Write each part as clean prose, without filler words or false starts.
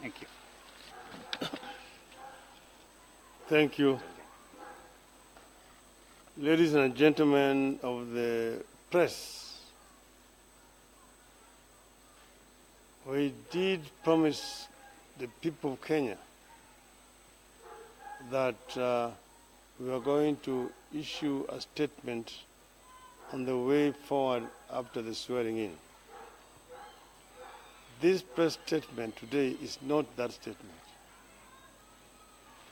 Thank you. Thank you. Ladies and gentlemen of the press, we did promise the people of Kenya that we are going to issue a statement on the way forward after the swearing in. This press statement today is not that statement.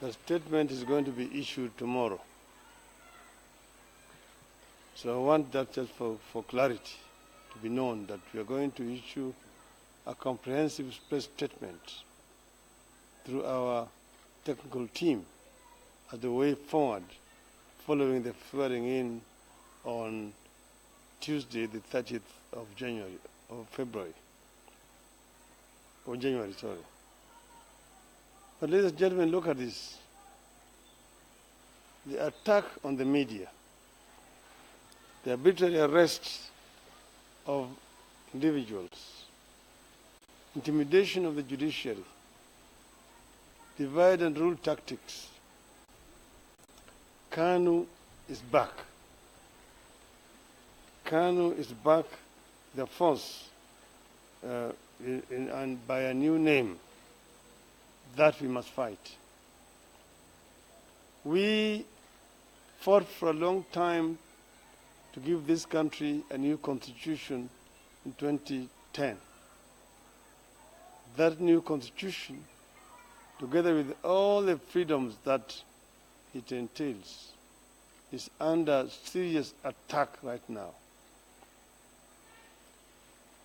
The statement is going to be issued tomorrow. So I want that just for clarity to be known that we are going to issue a comprehensive press statement through our technical team as the way forward following the swearing in on Tuesday, the 30th of January, sorry. But ladies and gentlemen, look at this. The attack on the media, the arbitrary arrest of individuals, intimidation of the judiciary, divide and rule tactics. KANU is back. KANU is back, the force, and by a new name that we must fight. We fought for a long time to give this country a new constitution in 2010. That new constitution, together with all the freedoms that it entails, is under serious attack right now.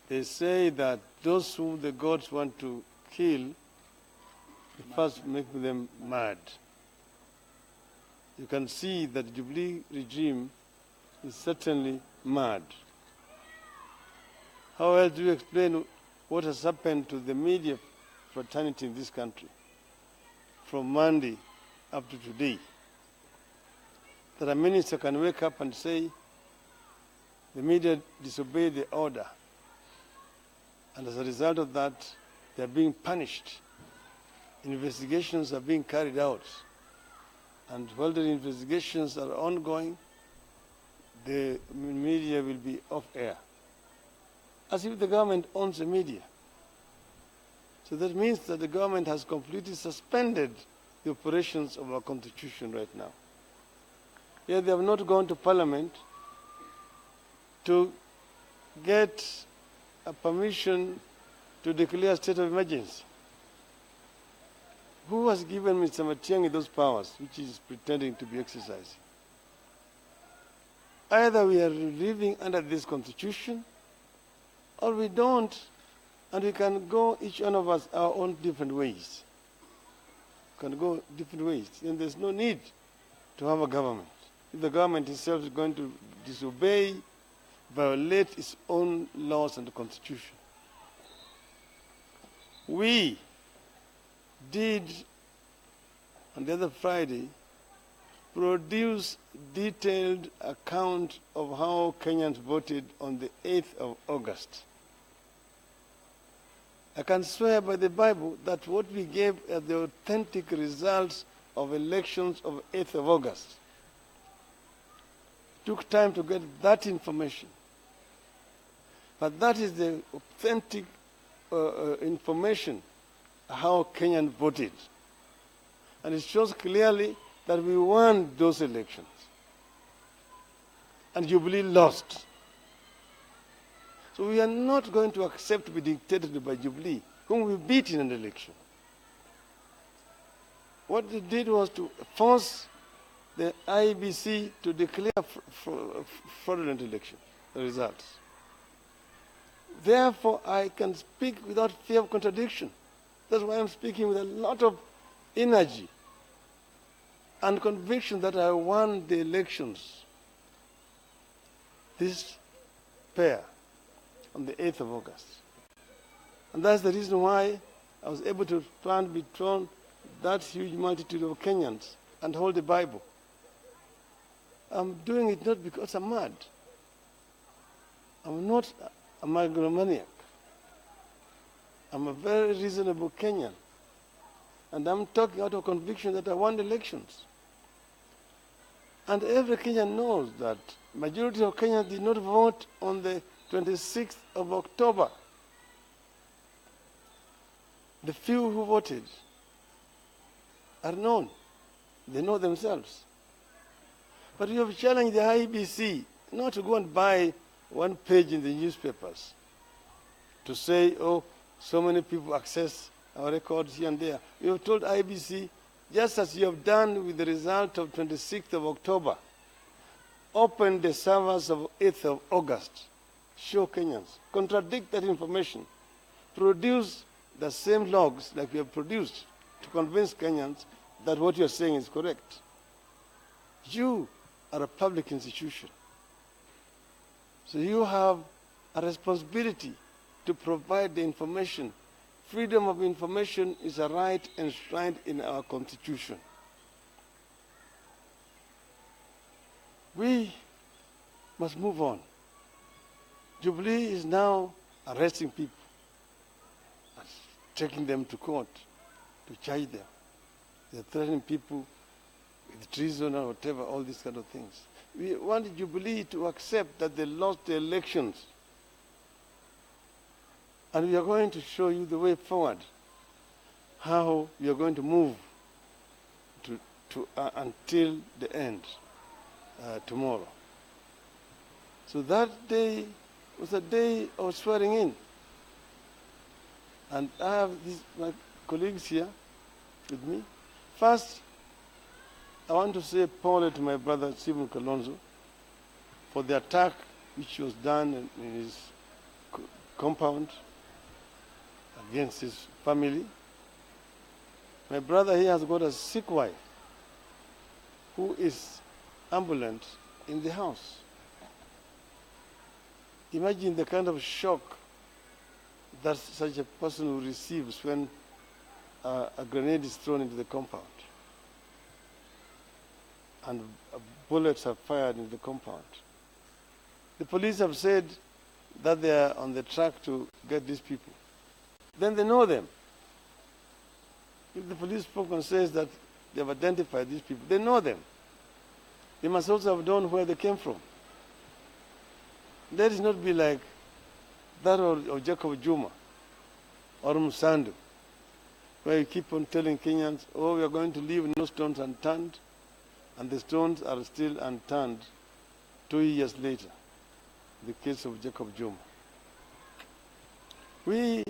They say that those whom the gods want to kill, first make them mad. You can see that the Jubilee regime is certainly mad. How else do you explain what has happened to the media fraternity in this country from Monday up to today? That a minister can wake up and say the media disobeyed the order, and as a result of that, they are being punished. Investigations are being carried out, and while the investigations are ongoing, the media will be off air, as if the government owns the media. So that means that the government has completely suspended the operations of our constitution right now. Yet they have not gone to Parliament to get a permission to declare a state of emergency. Who has given Mr. Matiang'i those powers which he is pretending to be exercising? Either we are living under this constitution or we don't, and we can go, each one of us, our own different ways. We can go different ways, and there's no need to have a government. If the government itself is going to disobey, violate its own laws and the constitution. We did, on the other Friday, produce detailed account of how Kenyans voted on the 8th of August. I can swear by the Bible that what we gave as the authentic results of elections of 8th of August. Took time to get that information. But that is the authentic information how Kenyans voted. And it shows clearly that we won those elections. And Jubilee lost. So we are not going to accept to be dictated by Jubilee, whom we beat in an election. What they did was to force the IEBC to declare fraudulent election results. Therefore, I can speak without fear of contradiction. That's why I'm speaking with a lot of energy and conviction that I won the elections. This pair on the 8th of August. And that's the reason why I was able to stand between that huge multitude of Kenyans and hold the Bible. I'm doing it not because I'm mad. I'm not a megalomaniac. I'm a very reasonable Kenyan And I'm talking out of conviction that I won elections. And every Kenyan knows that majority of Kenyans did not vote on the 26th of October. The few who voted are known. They know themselves. But you have challenged the IEBC not to go and buy one page in the newspapers to say, oh, so many people access our records here and there. You have told IEBC, just as you have done with the result of 26th of October, open the servers of 8th of August, show Kenyans, contradict that information, produce the same logs like you have produced to convince Kenyans that what you are saying is correct. You are a public institution. So you have a responsibility to provide the information. Freedom of information is a right enshrined in our Constitution. We must move on. Jubilee is now arresting people, taking them to court to charge them. They're threatening people with treason or whatever, all these kind of things. We want Jubilee to accept that they lost the elections. And we are going to show you the way forward, how we are going to move until the end, tomorrow. So that day was a day of swearing in. And I have my colleagues here with me. First, I want to say apology to my brother Stephen Kalonzo for the attack which was done in his compound against his family. My brother here has got a sick wife who is ambulant in the house. Imagine the kind of shock that such a person receives when a grenade is thrown into the compound and bullets are fired into the compound. The police have said that they are on the track to get these people. Then they know them. If the police spokesman says that they have identified these people, they know them. They must also have known where they came from. Let it not be like that of Jacob Juma or Musandu, where you keep on telling Kenyans, oh, we are going to leave no stones unturned, and the stones are still unturned 2 years later, the case of Jacob Juma. We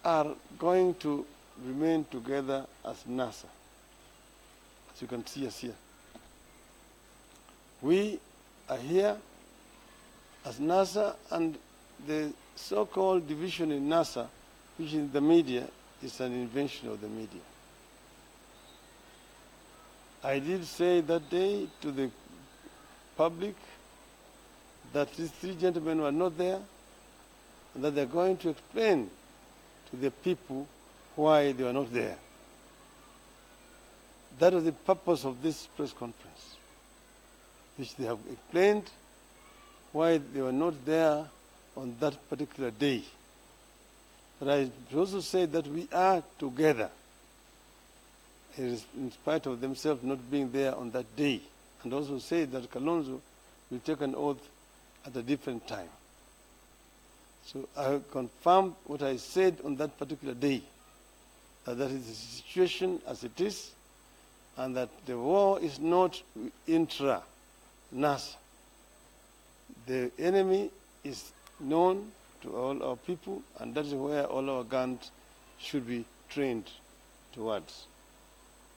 are going to remain together as NASA, as you can see us here. We are here as NASA, and the so-called division in NASA, which in the media is an invention of the media. I did say that day to the public that these three gentlemen were not there, and that they're going to explain to the people why they were not there. That was the purpose of this press conference, which they have explained why they were not there on that particular day. But I also said that we are together, in spite of themselves not being there on that day, and also said that Kalonzo will take an oath at a different time. So I confirmed what I said on that particular day, that is the situation as it is, and that the war is not intra-NASA. The enemy is known to all our people, and that is where all our guns should be trained towards.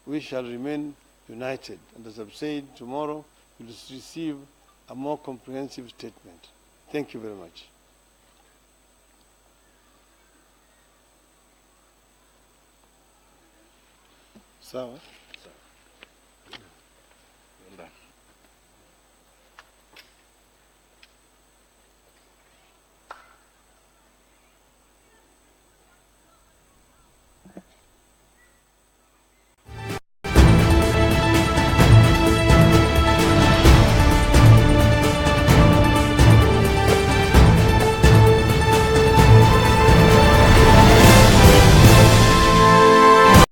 We shall remain united, and as I've said, tomorrow we will receive a more comprehensive statement. Thank you very much. Sawa.